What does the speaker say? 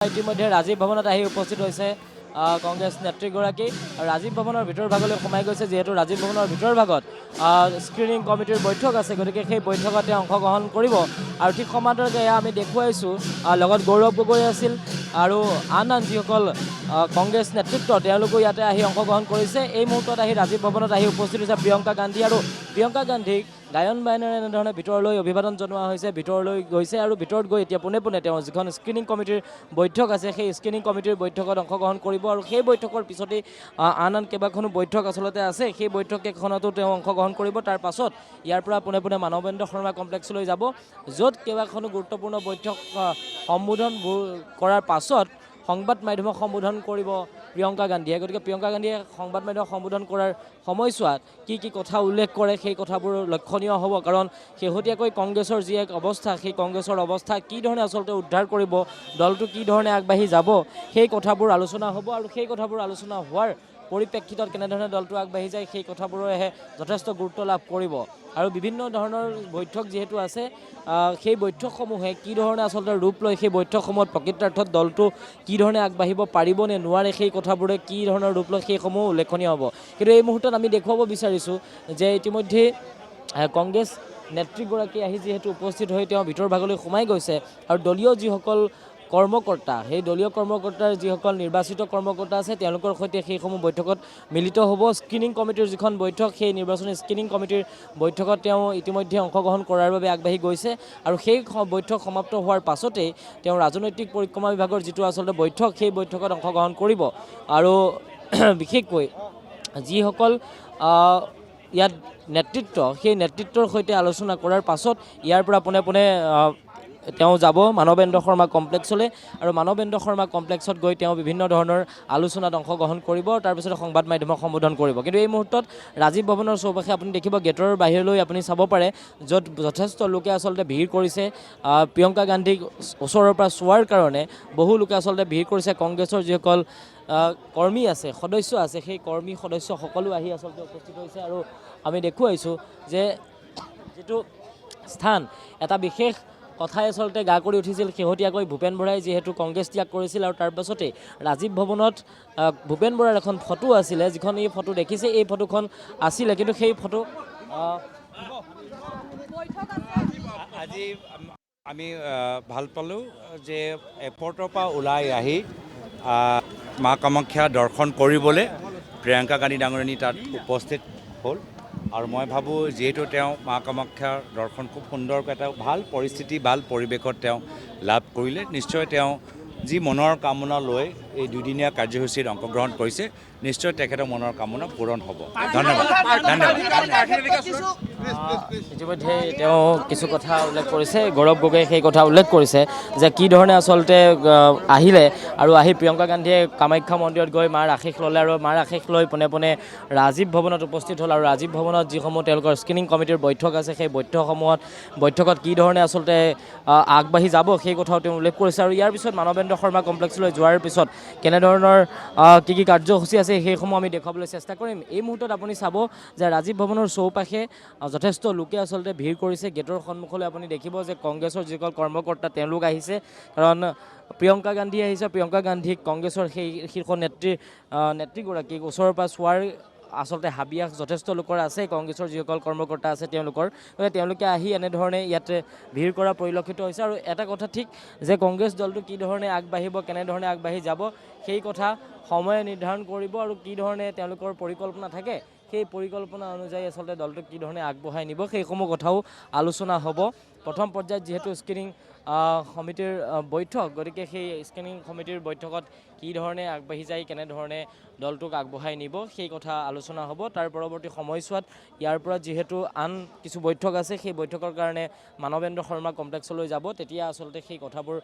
ইতিমধ্যে ৰাজীৱ ভৱনত আহি উপস্থিত হৈছে কংগ্ৰেছ নেত্ৰীগৰাকী। ৰাজীৱ ভৱনৰ ভিতৰ ভাগলৈ সোমাই গৈছে, যিহেতু ৰাজীৱ ভৱনৰ ভিতৰ ভাগত স্ক্ৰিনিং কমিটিৰ বৈঠক আছে, গতিকে সেই বৈঠকত তেওঁ অংশগ্ৰহণ কৰিব। আৰু ঠিক সমান্তৰালকৈ এয়া আমি দেখুৱাইছোঁ, লগত গৌৰৱ গগৈ আছিল আৰু আন যিসকল কংগ্ৰেছ নেতৃত্ব তেওঁলোকো ইয়াতে আহি অংশগ্ৰহণ কৰিছে। এই মুহূৰ্তত আহি ৰাজীৱ ভৱনত আহি উপস্থিত হৈছে প্ৰিয়ংকা গান্ধী, আৰু প্ৰিয়ংকা গান্ধীক গায়ন বায়নেৰে এনেধৰণে ভিতৰলৈ অভিবাদন জনোৱা হৈছে, ভিতৰলৈ গৈছে আৰু ভিতৰত গৈ এতিয়া পোনে পোনে তেওঁ যিখন স্ক্ৰিনিং কমিটিৰ বৈঠক আছে সেই স্ক্ৰিনিং কমিটিৰ বৈঠকত অংশগ্ৰহণ কৰিব। আৰু সেই বৈঠকৰ পিছতেই আন কেইবাখনো বৈঠক আচলতে আছে, সেই বৈঠককেইখনতো তেওঁ অংশগ্ৰহণ কৰিব। তাৰ পাছত ইয়াৰ পৰা পোনে পোনে মানৱেন্দ্ৰ শৰ্মা কমপ্লেক্সলৈ যাব, য'ত কেইবাখনো গুৰুত্বপূৰ্ণ বৈঠক সম্বোধন কৰাৰ পাছত সংবাদ মাধ্যমক সম্বোধন কৰিব প্ৰিয়ংকা গান্ধীয়ে। গতিকে প্ৰিয়ংকা গান্ধীয়ে সংবাদ মাধ্যমক সম্বোধন কৰাৰ সময়ছোৱাত কি কথা উল্লেখ কৰে সেই কথাবোৰ লক্ষণীয় হ'ব, কাৰণ শেহতীয়াকৈ কংগ্ৰেছৰ যি এক অৱস্থা, সেই কংগ্ৰেছৰ অৱস্থা কি ধৰণে আচলতে উদ্ধাৰ কৰিব, দলটো কি ধৰণে আগবাঢ়ি যাব, সেই কথাবোৰ আলোচনা হ'ব। আৰু সেই কথাবোৰ আলোচনা হোৱাৰ পৰিপ্ৰেক্ষিতত কেনেধৰণে দলটো আগবাঢ়ি যায় সেই কথাবোৰেহে যথেষ্ট গুৰুত্ব লাভ কৰিব। আৰু বিভিন্ন ধৰণৰ বৈঠক যিহেতু আছে, সেই বৈঠকসমূহে কি ধৰণে আচলতে ৰূপ লয়, সেই বৈঠকসমূহত প্ৰকৃতাৰ্থত দলটো কি ধৰণে আগবাঢ়িব পাৰিব নে নোৱাৰে, সেই কথাবোৰে কি ধৰণৰ ৰূপ লয় সেইসমূহ উল্লেখনীয় হ'ব। কিন্তু এই মুহূৰ্তত আমি দেখুৱাব বিচাৰিছোঁ যে ইতিমধ্যে কংগ্ৰেছ নেত্ৰীগৰাকী আহি যিহেতু উপস্থিত হৈ তেওঁ ভিতৰ ভাগলৈ সোমাই গৈছে, আৰু দলীয় যিসকল কৰ্মকৰ্তা, সেই দলীয় কৰ্মকৰ্তাৰ যিসকল নিৰ্বাচিত কৰ্মকৰ্তা আছে তেওঁলোকৰ সৈতে সেইসমূহ বৈঠকত মিলিত হ'ব। স্ক্ৰিনিং কমিটিৰ যিখন বৈঠক, সেই নিৰ্বাচনী স্ক্ৰিনিং কমিটিৰ বৈঠকত তেওঁ ইতিমধ্যে অংশগ্ৰহণ কৰাৰ বাবে আগবাঢ়ি গৈছে। আৰু সেই বৈঠক সমাপ্ত হোৱাৰ পাছতেই তেওঁ ৰাজনৈতিক পৰিক্ৰমা বিভাগৰ যিটো আচলতে বৈঠক, সেই বৈঠকত অংশগ্ৰহণ কৰিব। আৰু বিশেষকৈ যিসকল ইয়াত নেতৃত্ব, সেই নেতৃত্বৰ সৈতে আলোচনা কৰাৰ পাছত ইয়াৰ পৰা পোনে পোনে তেওঁ যাব মানৱেন্দ্ৰ শৰ্মা কমপ্লেক্সলৈ, আৰু মানৱেন্দ্ৰ শৰ্মা কমপ্লেক্সত গৈ তেওঁ বিভিন্ন ধৰণৰ আলোচনাত অংশগ্ৰহণ কৰিব, তাৰপিছত সংবাদ মাধ্যমক সম্বোধন কৰিব। কিন্তু এই মুহূৰ্তত ৰাজীৱ ভৱনৰ চৌপাশে আপুনি দেখিব, গেটৰ বাহিৰলৈ আপুনি চাব পাৰে, য'ত যথেষ্ট লোকে আচলতে ভিৰ কৰিছে প্ৰিয়ংকা গান্ধীক ওচৰৰ পৰা চোৱাৰ কাৰণে। বহু লোকে আচলতে ভিৰ কৰিছে, কংগ্ৰেছৰ যিসকল কৰ্মী আছে, সদস্য আছে, সেই কৰ্মী সদস্য সকলো আহি আচলতে উপস্থিত হৈছে। আৰু আমি দেখুৱাইছোঁ যে যিটো স্থান, এটা বিশেষ কথাই আচলতে গা কৰি উঠিছিল শেহতীয়াকৈ ভূপেন বৰাই যিহেতু কংগ্ৰেছ ত্যাগ কৰিছিল, আৰু তাৰ পাছতেই ৰাজীৱ ভৱনত ভূপেন বৰাৰ এখন ফটো আছিলে, যিখন এই ফটো দেখিছে, এই ফটোখন আছিলে, কিন্তু সেই ফটো আজি আমি ভাল পালোঁ যে এয়াৰপৰ্টৰ পৰা ওলাই আহি মা কামাখ্যা দৰ্শন কৰিবলৈ প্ৰিয়ংকা গান্ধী ডাঙৰীয়ানী তাত উপস্থিত হ'ল। আৰু মই ভাবোঁ যিহেতু তেওঁ মা কামাখ্যাৰ দৰ্শন খুব সুন্দৰকৈ এটা ভাল পৰিস্থিতি, ভাল পৰিৱেশত তেওঁ লাভ কৰিলে, নিশ্চয় তেওঁ যি মনৰ কামনা লৈ এই দুদিনীয়া কাৰ্যসূচীত অংশগ্ৰহণ কৰিছে, নিশ্চয় তেখেতৰ মনৰ কামনা পূৰণ হ'ব। ধন্যবাদ। ইতিমধ্যে তেওঁ কিছু কথা উল্লেখ কৰিছে, গৌৰৱ গগৈয়ে সেই কথা উল্লেখ কৰিছে যে কি ধৰণে আচলতে আহিলে, আৰু আহি প্ৰিয়ংকা গান্ধীয়ে কামাখ্যা মন্দিৰত গৈ মাৰ আশীষ ল'লে, আৰু মাৰ আশীষ লৈ পোনে পোনে ৰাজীৱ ভৱনত উপস্থিত হ'ল। আৰু ৰাজীৱ ভৱনত যিসমূহ তেওঁলোকৰ স্ক্ৰিনিং কমিটিৰ বৈঠক আছে, সেই বৈঠকত কি ধৰণে আচলতে আগবাঢ়ি যাব সেই কথাও তেওঁ উল্লেখ কৰিছে। আৰু ইয়াৰ পিছত মানৱেন্দ্ৰ শৰ্মা কমপ্লেক্সলৈ যোৱাৰ পিছত কেনেধৰণৰ কি কাৰ্যসূচী আছে সেইসমূহ আমি দেখুৱাবলৈ চেষ্টা কৰিম। এই মুহূৰ্তত আপুনি চাব যে ৰাজীৱ ভৱনৰ চৌপাশে যথেষ্ট লোকে আচলতে ভিৰ কৰিছে। গেটৰ সন্মুখলৈ আপুনি দেখিব যে কংগ্ৰেছৰ যিসকল কৰ্মকৰ্তা তেওঁলোক আহিছে, কাৰণ প্ৰিয়ংকা গান্ধী আহিছে। প্ৰিয়ংকা গান্ধীক কংগ্ৰেছৰ সেই শীৰ্ষ নেত্ৰীগৰাকীক ওচৰৰ পৰা চোৱাৰ আচলতে হাবিয়াস যথেষ্ট লোকৰ আছে, কংগ্ৰেছৰ যিসকল কৰ্মকৰ্তা আছে তেওঁলোকে আহি এনেধৰণে ইয়াতে ভিৰ কৰা পৰিলক্ষিত হৈছে। আৰু এটা কথা ঠিক যে কংগ্ৰেছ দলটো কি ধৰণে আগবাঢ়িব, কেনেধৰণে আগবাঢ়ি যাব সেই কথা সময়ে নিৰ্ধাৰণ কৰিব, আৰু কি ধৰণে তেওঁলোকৰ পৰিকল্পনা থাকে সেই পৰিকল্পনা অনুযায়ী আচলতে দলটোক কি ধৰণে আগবঢ়াই নিব সেইসমূহ কথাও আলোচনা হ'ব। প্ৰথম পৰ্যায়ত যিহেতু স্ক্ৰিনিং সমিতিৰ বৈঠক, গতিকে সেই স্ক্ৰিনিং সমিতিৰ বৈঠকত কি ধৰণে আগবাঢ়ি যায়, কেনেধৰণে দলটোক আগবঢ়াই নিব সেই কথা আলোচনা হ'ব। তাৰ পৰৱৰ্তী সময়ছোৱাত ইয়াৰ পৰা যিহেতু আন কিছু বৈঠক আছে, সেই বৈঠকৰ কাৰণে মানৱেন্দ্ৰ শৰ্মা কমপ্লেক্সলৈ যাব, তেতিয়া আচলতে সেই কথাবোৰ